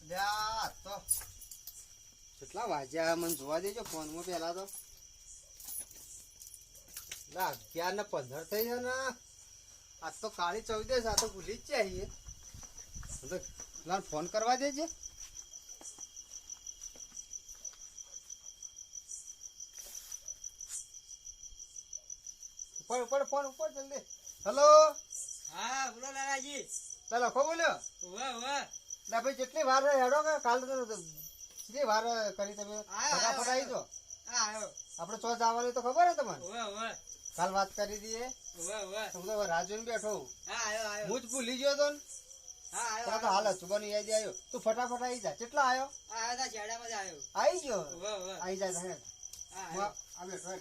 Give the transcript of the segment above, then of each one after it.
લ્યા તો કેટલા વાગ્યા મને જોવા દેજો ફોનમાં પેલા તો 11:15 થઈ છે ને આજ તો કાળી 14 આ તો ભૂલી જ જાય ફોન કરવા દેજે ઉપર ફોન ઉપર જલ્દી હેલો હા બોલો લાલાજી ચાલો લખો બોલ્યો વાહ વાહ ના ભાઈ જેટલી વાર હેડો કે કાલ કેટલી વાર કરી તમે ફટાફટ આવી જો હા આવ્યો આપણે ચો જવાની તો ખબર હે તમને વાહ વાહ કાલ વાત કરી દઈએ વાહ વાહ તમે તો રાજુ બેઠો હા આવ્યો આવ્યો હું જ ભૂલી ગયો તો ને હા તો હાલ સુબાની યાદ આવ્યો તું ફટાફટ આવી જા કેટલા આવ્યો આવ્યો છેડામાં જ આવ્યો આવી ગયો વાહ વાહ આવી જાય હે હા આ બેઠો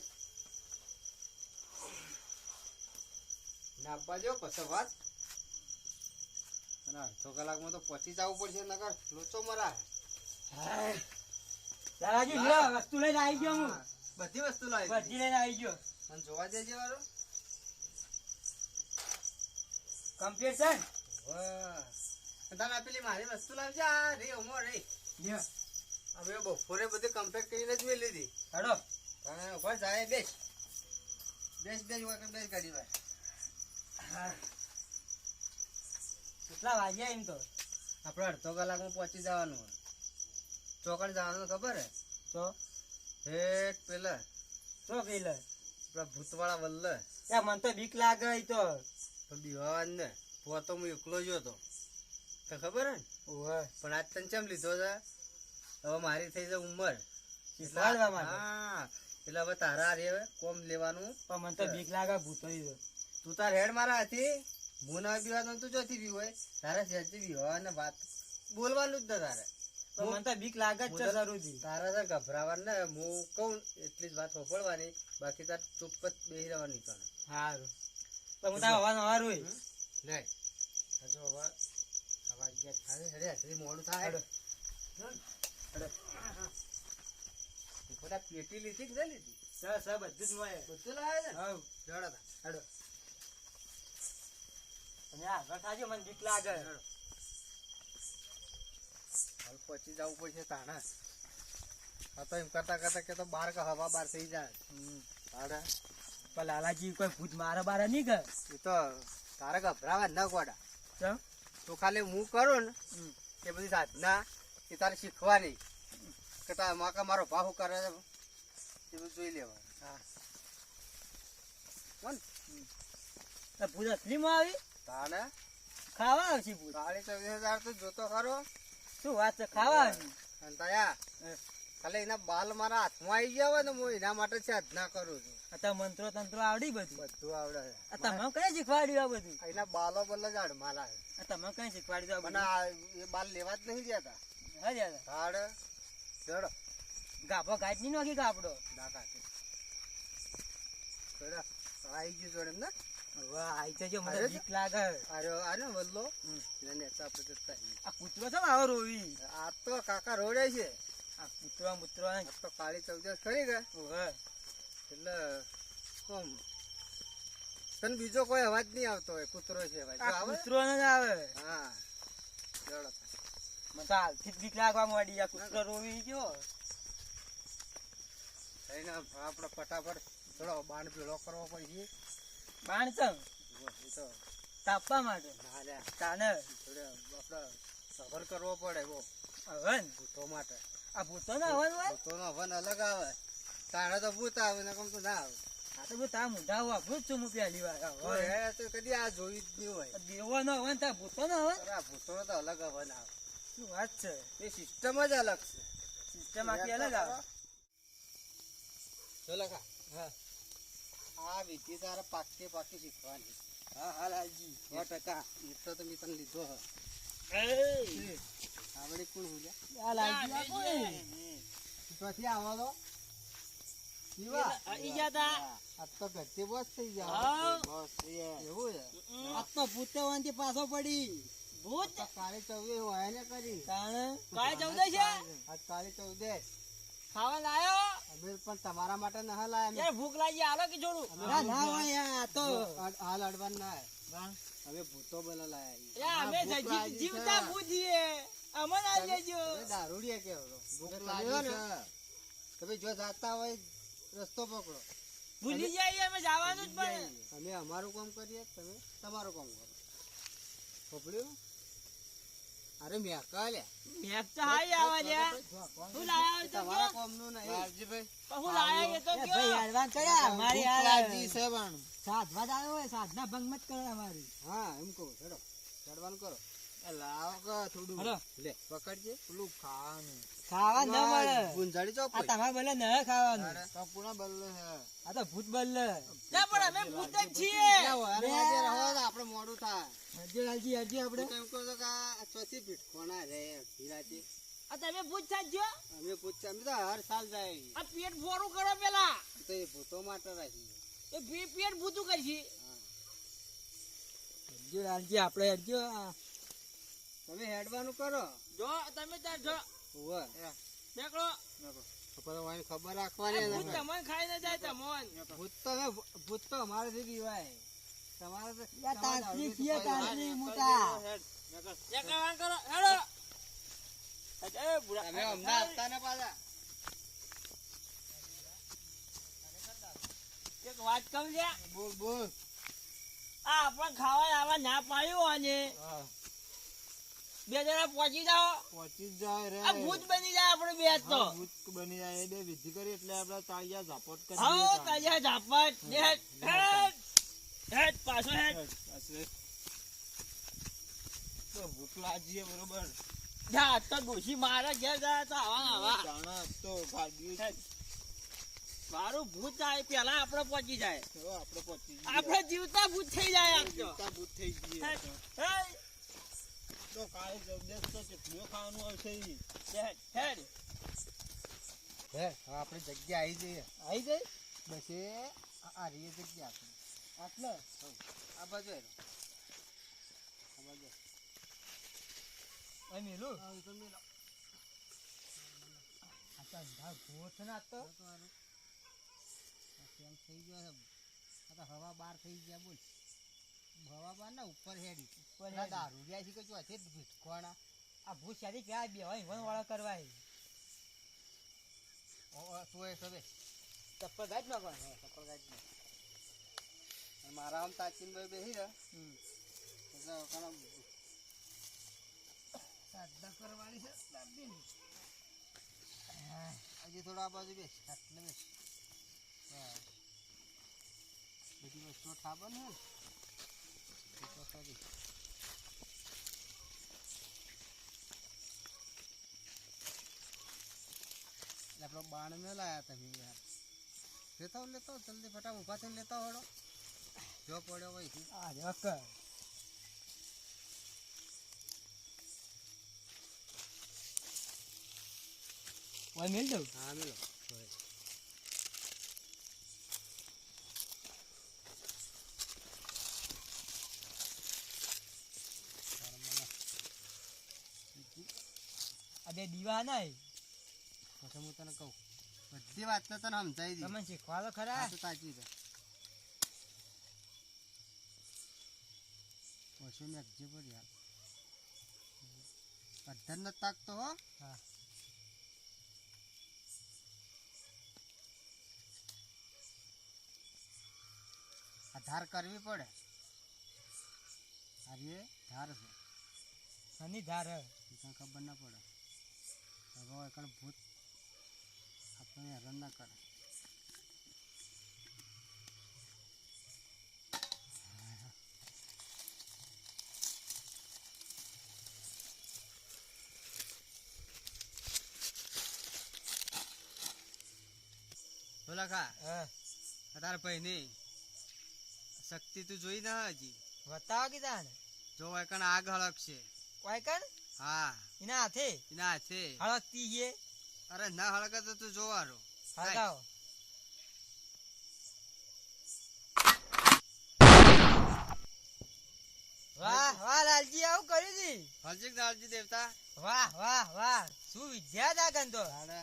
ના બાજો પછી વાત અને અડધો કલાકમાં તો પહોંચી જવું પડશે નગર લોચો મરા લાલાજી લ્યો વસ્તુ લઈને આવી ગયો હું બધી વસ્તુ લાવી બધી લઈને આવી ગયો મને જોવા દેજે વાળો કમ્પ્લીટ છે વાહ તને પેલી મારી વસ્તુ લાવજે આ રે ઉમો રે લ્યો અમે બપોરે બધી કમ્પ્લીટ કરીને જ મેલી લીધી હેડો તને ઉભા જાય બેસ બેસ ગાડી ભાઈ કેટલા વાગ્યા એમ તો આપણે અડધો કલાકમાં પહોંચી જવાનું ચોકડ જવાનું ખબર હે તો હેઠ પેલા તો પેલે આપડા ભૂતવાળા વલ્લ યા મને તો બીક લાગે ઈ તો બીવાન ને તો હું એકલો જ હતો તો ખબર હે ને ઓહે પણ આજ તને ચમ લીધો છે હવે મારી થઈ જાય ઉંમર શીખવાડવા માટે હા એટલે હવે તારા રે કોમ લેવાનું પણ મને તો બીક લાગે ભૂતો ઈ તો તું તાર હેડ મારા હાથી હું ના બીવા તું ચોથી બી હોય તારે સહેજથી બીવા ને વાત બોલવાનું જ ને તારે પણ મને તો બીક લાગે જ છે જરૂરથી તારા તો ગભરાવાનું ને હું કહું એટલી જ વાત હોપડવાની બાકી તાર ચૂપ જ બેસી રહેવાની તને સારું તો હું તારા હવાનું હવાર હોય લે હજુ હવે હવા ગયા થાય હેડે હજી મોડું થાય હેડો બધા પેટી લીધી કે લીધી સર બધું જ મળે બધું લાવે છે હવ હેડો હેડો તમે આગળ થાજો મને બીક લાગે હાલ પહોંચી જવું પડશે તાણા આ તો એમ કરતા કરતા કે તો બાર કે હવા બાર થઈ જાય તારે પણ લાલાજી કોઈ ભૂત મારા બારા નહીં ગયો એ તો તારે ગભરાવા ન ગોડા ચમ તો ખાલી હું કરું ને એ બધી સાધના એ તારે શીખવાની કે તારા મારો ભાવ કરે છે એ બધું જોઈ લેવાનું હા કોણ ભૂત અસલીમાં આવી તાણે ખાવા આવશે ભૂત 40,000 તો જોતો ખરો શું વાત છે ખાવા આવી અને તયા ખાલી એના બાલ મારા હાથમાં આવી ગયા હોય ને હું એના માટે સાધના કરું છું અત્યારે મંત્રો તંત્રો આવડી બધું બધું આવડે તમે કઈ શીખવાડ્યું આ બધું એના બાલો બલ્લ ઝાડ માલા તમે કઈ શીખવાડ્યું આ મને બધું એ બાલ લેવા જ નહીં દેતા હા દાદા હાડ ચડો ગાભો ગાજ ની નોખી ગાપડો ના કાઢી ચડો આવી ગયું જોડે ને વાહ આઈ જજો મને અરે બીક લાગે અરે આને વલ્લો એને આપણે જતા આ કૂતરો છે આવો રોવી આ તો કાકા રોડે છે આ કૂતરો મૂતરો આ તો કાળી 14 ખરી ગયા ઓહે એટલે કોમ તને બીજો કોઈ અવાજ નહીં આવતો હોય કૂતરો છે ભાઈ આ આવે કૂતરો ન આવે હા ચડો મને તો હાલથી જ બીક લાગવા માંડી આ કૂતરો રોવી ગયો એને આપણે ફટાફટ થોડો બાણ પીળો કરવો પડશે બાણ ચમ એ તો તાપવા માટે ના લે તાને થોડે આપણે સફર કરવો પડે બહુ હવન ભૂતો માટે આ ભૂતો ના હવન હોય ભૂતોનો હવન અલગ આવે તારે તો ભૂત આવે ને કમ તો ના આવે આ તો બધું તા મુઢા વાપરું જ છું હું પહેલી વાર હે તો કદી આ જોયું જ નહીં હોય દેવો નો હવન તા ભૂતો નો હવન અરે આ ભૂતોનો તો અલગ હવન આવે શું વાત છે એ સિસ્ટમ જ અલગ છે સિસ્ટમ આખી અલગ આવે ચલો કા હા આ વિધિ તારે પાકી શીખવાની હા હા લાલજી 100% એટલો તો મેં તને લીધો હ આવડી કોણ હું આ લાલજી આ કોઈ પછી આવો તો ઈ જાતા આ તો ઘરથી બસ થઈ હા. જાય બસ એવું છે આ તો ભૂતો વાંથી પાછો પડી ભૂત તો કાળી 14 હોય ને કરી તાણે કાય 14 છે આજ કાળી 14 ખાવા લાયો અમે પણ તમારા માટે ન લાયા યાર ભૂખ લાગી આલો કે જોડું ના ના હોય યાર તો હાલ અડવાન ના અમે ભૂતો બના લાયા યાર અમે જીવતા ભૂતીએ અમન આ લેજો તમે દારૂડિયા કેવો છો? ભૂખ તમે લાગી હો ને, છે. તમે જો જાતા હોય રસ્તો પકડો. ભૂલી જાય અમે જવાનું જ પણ અમે અમારું કામ કરીએ, તમે તમારું કામ કરો. પકડ્યું? અરે મેકા લ્યા. મેપ તો હાઈ આવા લ્યા હું લાયા હોય તો તમારા કયો? કામનું નહીં. લાલજીભાઈ, પણ હું લાયા એ તો એ ભાઈ કયો? હેડવાન કર્યા મારી ભૂખ હાલ લાગી છે પણ. સાધવા જ આવ્યો હોય સાધના ભંગ મત કરે અમારી હા એમ કહું. હેડો ચડવાનું કરો. એ લાવો કે થોડું હેલો લે પકડજે. પેલું ખાવાનું. ખાવા ન મળે ગુંજાડી આ ચોપ તમારે બોલે ન ખાવાનું કંકુના બદલે છે. આ તો ભૂત બલ્લે ના પણ અમે ભૂત જ છીએ આપડે મોડું થાય. હરજી લાલજી હરજી આપણે હું તો એમ કહું છું કે આ ચોથી ભીટકોણા રે હીરાજી. આ તમે ભૂત સાચો અમે પૂછ્યા અમે તો હર સાલ જાય. આ પેટ ફોરું કરો પેલા તો એ ભૂતો માટે રાખી. એ પેટ ભૂતું કરશી હરજી લાલજી આપણે હરજી તમે હેડવાનું કરો. જો તમે ત્યાં જો ઉવ્વ. નીકળો પણ વાંઈ ખબર રાખવાની આ ને. ભૂત તમને ખાઈ ન જાય તમોન ભૂત તો અમારેથી બીવાય. તમારે તો- યા તમારે તાંત્રિક તો છીએ, કોઈ તાંત્રિક વાત- મોટા નીકળવાનું કરો હેડો એ બુડા તમે અમદાવાદ હતા ને પાછા. એક વાત કહું છે બોલ બોલ. આ આપણે ખાવા આવા ના પાડ્યું અને હા, બે જણા પહોંચી જાઓ પહોંચી જ જાય રે. આ ભૂત બની જાય આપણે બે જ તો હા, ભૂત બની જાય એ બે વિધિ કરી એટલે આપણે તાળિયા ઝાપટ કરી હા દઈએ. તાજા ઝાપટ હેડ હેડ હેડ પાછો હેડ તો ભૂખ લાગી છે બરોબર. જા તો ડોશી મારા ઘેર જાય તો આવા આવા જાણા તો ખાધ્યું છે. મારું ભૂત જાય પેલા આપણે પહોંચી જાય તો આપણે પહોંચી જઈએ. આપણે જીવતા ભૂત થઈ જાય આમ તો જીવતા ભૂત થઈ જઈએ. હેડ હેડ તો કાલે જબરદસ્ત તો કેટલું ખાવાનું આવશે ઈ. હેડ હેડ હે હવે આપણી જગ્યા આવી જઈએ. આવી જાય બસ એ આ રહી જગ્યા આપણી. આટલે આ બાજુ હેડો. આ બાજુ. અહીં મેલું હા, એ તો મેલો. આ તો અંધાર ભૂત છે ને આ તો આ કેમ થઈ ગયો છે? આ તો હવા બાર થઈ ગયા બોલ. હવા બાર ના ઉપર હેડી. હેડી. દારૂડિયા છે કે જો છે ભીટકોણા. આ ભૂત શાદી ક્યાં બે હોય વન વાળા કરવા તું એ સબે ચપ્પલ ગાજ નાખવા ચપ્પલ કાઢી નાખ. અને મારા આમ તાચીનભાઈ બેસી રહ્યા એટલે ઘણા સાધના કરવાની છે દાદીની. હજી થોડો આ બાજુ બેસ. આટલે બેસ. બસ. બધી વસ્તુઓ ઠાબા ને એ તો ખરી. એટલે આપણો બાણ ન લાયા તમે યાર. લેતા હો જલ્દી ફટાફટ ઊભા થઈને લેતા હોડો. જો પડ્યો હોય થી. આ રક ઓય મેલ દઉં હા મેલો. આ બે દીવા ના પછી હું તને કહું બધી વાત તો તને સમજાવી દી. તમે શીખવા તો ખરા આ તો તાજી છે. પછી મેં જે પર યાર પથ્થર ન તાકતો હો. હા આ ધાર કરવી પડે. આ રે ધાર છે. શની ધાર હે. એ તને ખબર ના પડે. હવે એકણ ભૂત આપણને હેરાન ના કરે. બોલા ખા હા તારા ભાઈ ની શક્તિ તું જોઈ ના હજી. બતાવો કીધા ને જો એકણ આગ હળકશે. કોઈ કણ હા એના હાથે એના હાથે. હળકતી છે અરે ના હળકે તો તું જોવાનો. હળગાવો વાહ વાહ લાલજી આવું કર્યું છી હલજીક દાલજી દેવતા. વાહ વાહ વાહ શું વિદ્યા તા કન તો તારે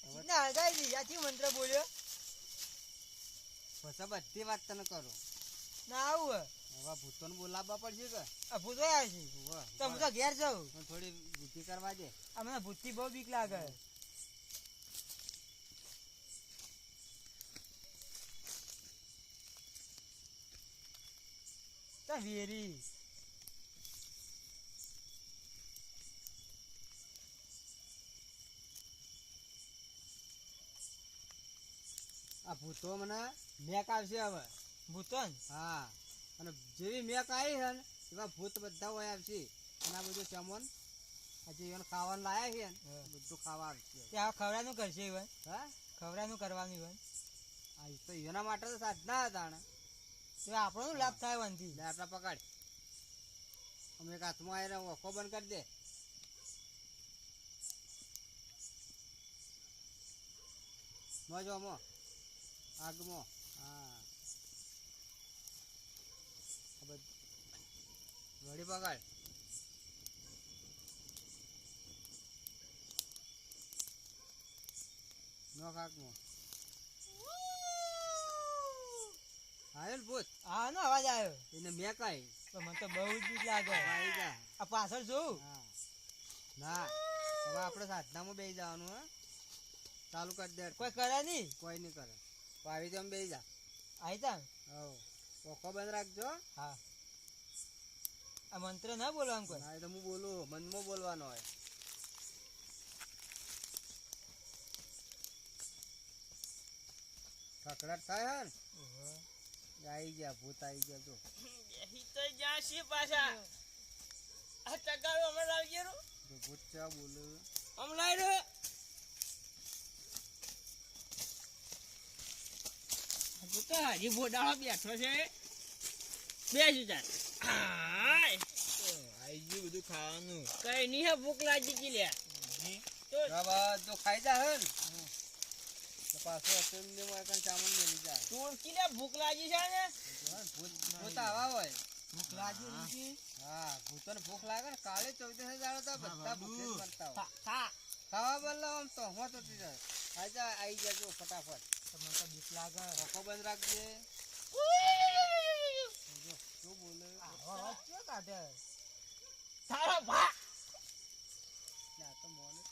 ચીના હળગાઈ દી આથી મંત્ર બોલ્યો પછી બધી વાત તને કરો. ના આવું હે. હવે ભૂતોને બોલાવવા પડશે કે આ ભૂત હોય આવે છે વાહ, તો હું તો ઘેર જાઉં પણ થોડી બુદ્ધિ કરવા દે. આ મને ભૂતથી બહુ બીક લાગે તો વેરી આ ભૂતો મને મેક આવશે હવે. ભૂતન હા, અને જેવી મેક આવી છે ને એવા ભૂત બધા હોય આવશે. અને આ બધું સામાન આજે એને ખાવાનું લાયા છે ને હા. એ બધું ખાવા આવશે. ત્યાં ખવડાનું કરશે ઈવન હા, ખવડાનું કરવાનું ઈવન આ તો એના માટે તો સાધના હતા ને. તો આપણો લાભ થાય વનથી લે આટલા પકડ. અમે એક હાથમાં આવીને ઓખો બંધ કરી દે. મજોમાં આગમાં. હા, આ બધું વળી પકડ. નો કાકમાં આવ્યો ને ભૂત. હા નો અવાજ આવ્યો એને મેક આવી. તો મને તો બહુ જ બીક લાગે આવી જા. આ પાછળ જોઉં હા, ના હવે આપણે સાધનામાં બેસી જવાનું. હે, ચાલુ કરી દે. કોઈ કરે નહીં કોઈ નહીં કરે. પાવી તો બેસી જા. આવી તા હવ, ઓખો બંધ રાખજો. હા આ મંત્ર ના બોલવાનું કોઈ ના એ તો હું બોલું, મનમાં બોલવાનો હોય. કકડાટ થાય હે ને આવી ગયા ભૂત આવી ગયા. તો બેહી તો જ્યાં છે પાછા આ ટકારો હમણાં લાવી ગયો જો ભૂત ચા બોલે. હમણાં લાવી રહ્યો હજુ તો હજી બોડાળો બેઠો છે બેસી જા હાય આઈ ગયું બધું ખાવાનું. કઈ નહીં હે ભૂખ લાગી ગઈ લે તો આ બધું ખાઈ જા હે ને તો પાછો અસેમ્બલીમાં એકણ સામાન મેલી જાય. ટોળકી લે ભૂખ લાગી છે ને ભૂત ભૂત આવા હોય. ભૂખ લાગી નથી હા, ભૂતોને ભૂખ લાગે ને કાલે 14 દાડો તો બધા ભૂખે જ મરતા હોય. ખા ખાવા બદલો આમ તો હું તો આવી જજો ફટાફટ. તો મને તો બીક લાગે ઓખો બંધ રાખજે. જો શું બોલે. આવો અવાજ ક્યાં કાઢે તારો ભા લે, આ તો મોને.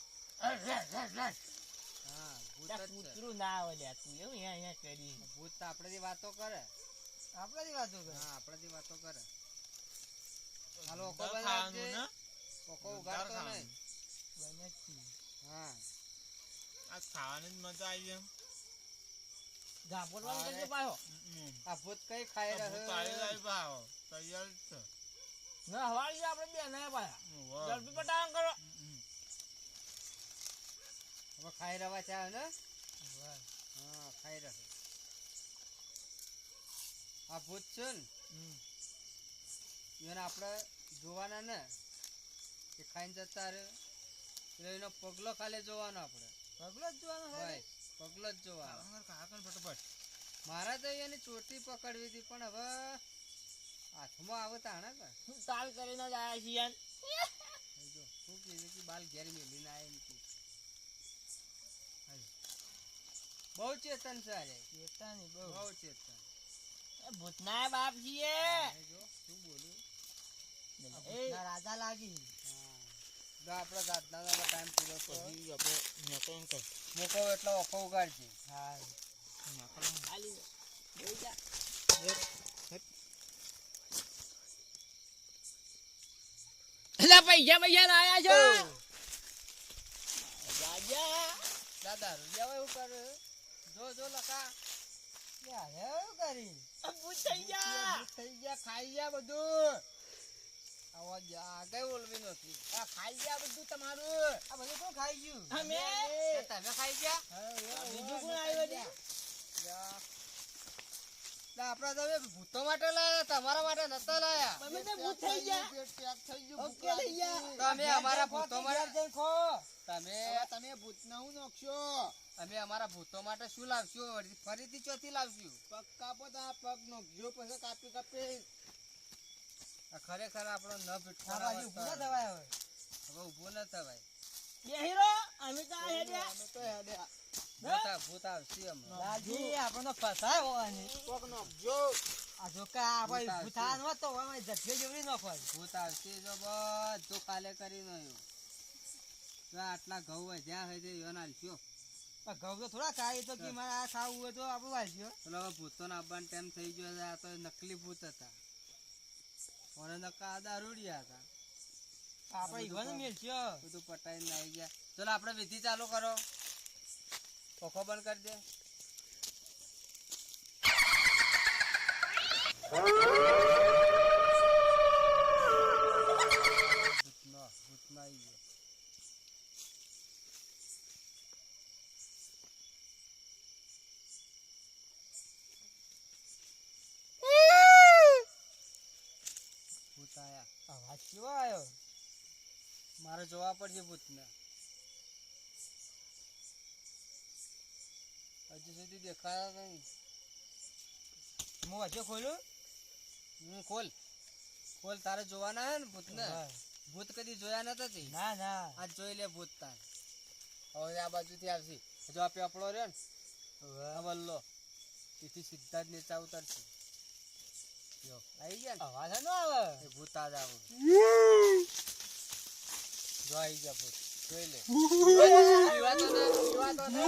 હા, ભૂત જ છે. કૂતરું ના આવે લે તું એવું અહીંયા કરી ભૂત તો આપણાથી વાતો કરે. આપણાથી વાતો કરે હા, આપણાથી વાતો કરે. હાલો ઓખો બંધ રાખજે. ઓખો ઉગાડતો નહીં. બને જ છી. હા, આ ખાવાની જ મજા આવી એમ. ઝાપડવાનું કરજે પાછો આ ભૂત કઈ ખાઈ ભૂત આવી રહ્યો. જાય ભાવ. તૈયાર જ છે. ના હવાળી આપણે બે ના પાછા વાહ. જલ્દી પટાણ કરો હવે ખાઈ રહ્યા છે ને. વાહ. હા, ખાઈ રહ્યો. આ ભૂત છે ને એને આપણે જોવાના ને એ ખાઈને જતા રહે એટલે એનો પગલો ખાલી જોવાનો આપણે. પગલો જ જોવાનો ભાઈ ખાલી? પગલો જ જોવાનો. ખા કર ફટાફટ. મારા તો એની ચોટી પકડવી હતી પણ હવે હાથમાં આવે તાણે કે તાલ કરીને જ આયા છીએ જો શું કીધું કે બાલ ઘેર મેલીને આવે એમ કે. બહુ ચેતન છે અરે, ચેતાની બહુ બહુ ચેતન. ભૂતના બાપ છીએ જો શું બોલું. આ ભૂતના રાજા લાગી હા, જો આપણે દાદા ટાઈમ પૂરો કરો. પછી આપણે નકલ કર. મૂકો એટલે ઓખો ઉગાડશે. હા ખાલી બેસી જા એટલે પૈસા પૈસા લાયા છો રાજા દાદા રૂપિયા એવું કરે. જો જો લખા યાર એવું કરી ભૂત થઈ ગયા ભૂત થઈ ગયા, ખાઈ ગયા બધું. આવા આગળ ઓલવી નથી. આ ખાઈ ગયા બધું તમારું આ બધું કોણ ખાઈ ગયું અમે એ તમે ખાઈ ગયા. બીજું કોણ આવ્યું છે આપડા તમે ભૂતો માટે લાયા, તમારા માટે નતા લાયા. અમે તો ભૂત થઈ ગયા ઓકે થઈ ગયા તમે અમારા ભૂતો માટે જઈને ખો તમે ભૂતના હું નોખશો. અમે અમારા ભૂતો માટે શું લાવશું? ફરીથી ચોથી લાવશું. પગ કાપો તો આ પગ નોખજો પછી કાપી કાપી. આ ખરેખર આપણો ન આ ભીટકો બાજુ ઊભું ના થવાય હવે હવે ઊભું ન થવાય. બેહીરો અમે તો આ હેડ્યા અમે તો હેડ્યા. ભૂત આવશે હમણાં. લાલજી આપણને ફસાય હોવાની પગ નોખજો. આ જો કે આ ભાઈ ભૂત ભૂત આ નહોતો, આમાં જગ્યા જેવડી નાખો. ભૂત આવશે જો બધું કાલે કરી નયો જો આટલા ઘઉં વધ્યા હોય છે યોન હાલશો પણ ઘઉં તો થોડા ખાય, એ તો કે મારે આ ખાવું હોય તો આપણું વાંચ્યો. પેલો હવે ભૂતો આવવાનો ટાઈમ થઈ ગયો છે આ તો નકલી ભૂત હતા ઓને નકા દારૂડિયા હતા આપણે ઈવન મેલશો. બધું પટાઈને આવી ગયા ચલો આપણે વિધિ ચાલુ કરો પંખો બંધ કરી દે ભૂતનો આવી ગયો ભૂત આયા અવાજ કેવો આવ્યો? મારે જોવા પડશે ભૂતને હજુ સુધી દેખાયા નહીં હું વાંચ્યો ખોલું? હું ખોલ ખોલ તારે જોવાના હે ને ભૂતને હા. ભૂત કદી જોયા નતા તે ના ના આજ જોઈ લે ભૂત તાર હવે આ બાજુથી આવશે જો આ પેપડો રહ્યો ને આ વલ્લો એથી સીધા જ નીચા ઉતરશે જો આવી ગયા ને અવાજ ન આવે. એ ભૂત આજ આવું જો આવી ગયા ભૂત જોઈ લે જીવાતો ને જીવાતો ને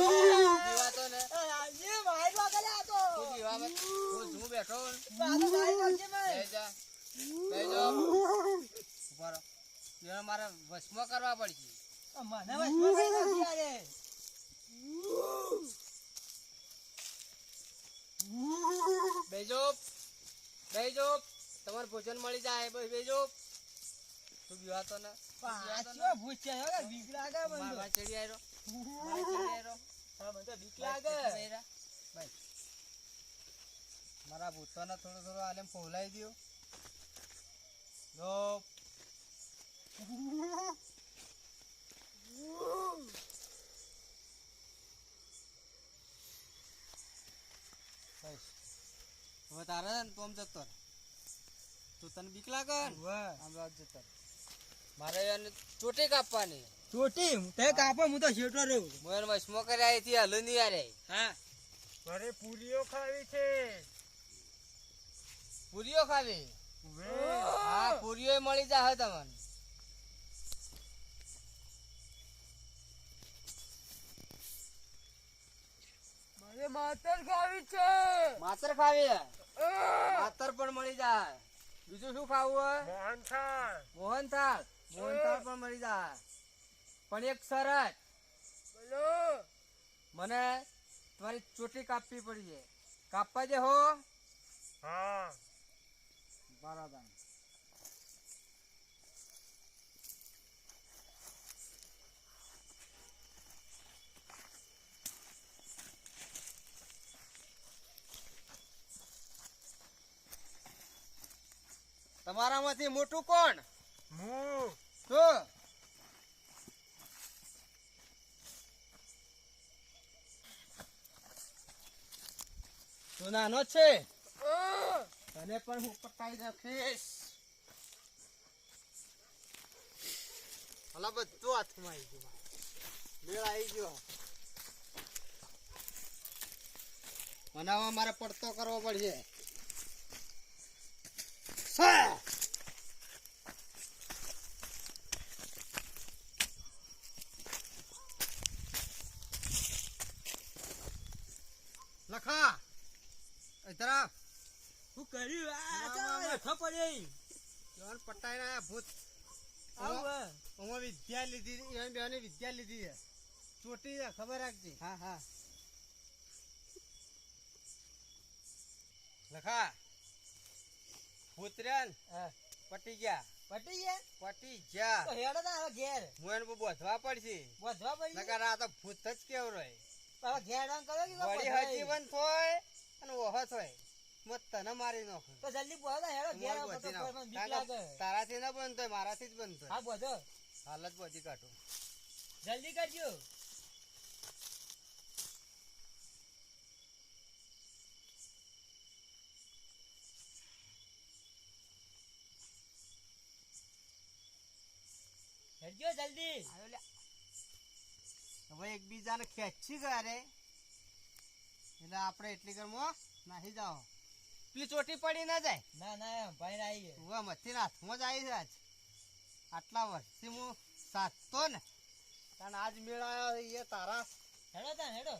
જીવાતો ને આજે મારી વાગલે આ તો. તું જીવા મત હું બેઠો ને આ તો મારી વાગશે મેં. બેહી જા ઉભા રહો એને મારે વશમાં કરવા પડશે મને વચમાં કઈ નથી યારે. બેજો બેજો તમારે ભોજન મળી જાય બસ બેજો તું બીવાતો ને પણ આ કેવો ભૂત છે? હવે બીક લાગે મને તો. મારા ચડી આવ્યો મારા ચડી આવ્યો હા, મને તો બીક લાગે. ભાઈ મારા ભૂતોને થોડું થોડું આલેમ ફોલાઈ દો લો બસ હવે તારે ને તું આમ જતો રહે. તું તને બીક લાગે ને વાહ. આમ રાત જતો રહે. મારે એને ચોટી કાપવાની ચોટી તે કાપો, હું તો શેઠો રહું. હું એને વશમાં કર્યા અહીંથી હાલ નહીં યારે હા મારે પૂરીઓ ખાવી છે. પૂરીઓ ખાવી હા પૂરીઓ મળી જાય તમને મારે માતર ખાવી છે. માતર ખાવી માતર પણ મળી જાય બીજું શું ખાવું હોય મોહનથાળ. મોહનથાળ મોહનથાળ પણ મળી જાય પણ એક શરત બોલો. મને તમારી ચોટી કાપવી પડી છે કાપવા દે હો હા બરાબર તમારામાંથી મોટું કોણ હું તું તું નાનો જ છે તને પણ હું પટાઈ રાખીશ હલા બધું હાથમાં આવી ગયું મેળ આવી ગયો બનાવવા મારે પડતો કરવો પડશે લખા ઇધર આ શું કર્યું? આ વાહ, ચાલ, વાહ. હેઠો પડી. જોન પટાઈ ના ભૂત આવું હે. ઓમાં વિદ્યા લીધી એને બેને વિદ્યા લીધી છે ચોટી છે, ખબર રાખજે હા હા લખા ભૂત રહ્યા ને હા. પટી ગયા પટી ગયા? પટી ગયા તો હેડો ને હવે ઘેર. હું એને બોધવા પડશે વધવા પડી? નકર આ તો ભૂત જ કેવું રહે હવે ઘેર આમ કરો કે ના વળી પહોંચાય? હજીવન થોય અને ઓહો થોય મત તને મારી નાખું તો જલ્દી પહોંચો, હેડો ઘેર આવો, તમારે તો બધી મને બીક નાખું. લાગે. તારાથી ના બનતો હોય, મારાથી જ બનતો હોય. હા બધો હાલ જ બધી કાઢું જલ્દી કરજો. હેડજો જલ્દી. આવ્યો લ્યા. હવે એકબીજાને ખેંચી ગયા રે એટલે આપણે એટલી ઘરમાં નાહી જાઓ ઉપલી ચોટી પડી ના જાય ના ના ભાઈ આવી ગયા. ઉવા મથી હાથમાં જ આવી છે આજ આટલા વર્ષથી હું સાચતો ને તને આજ મેળાયો એ તારા હેડો તાન હેડો.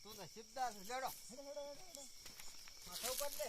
તું નસીબદાર છે. લેડો હેડો હેડો હેડો હેડો. માથા ઉપર લે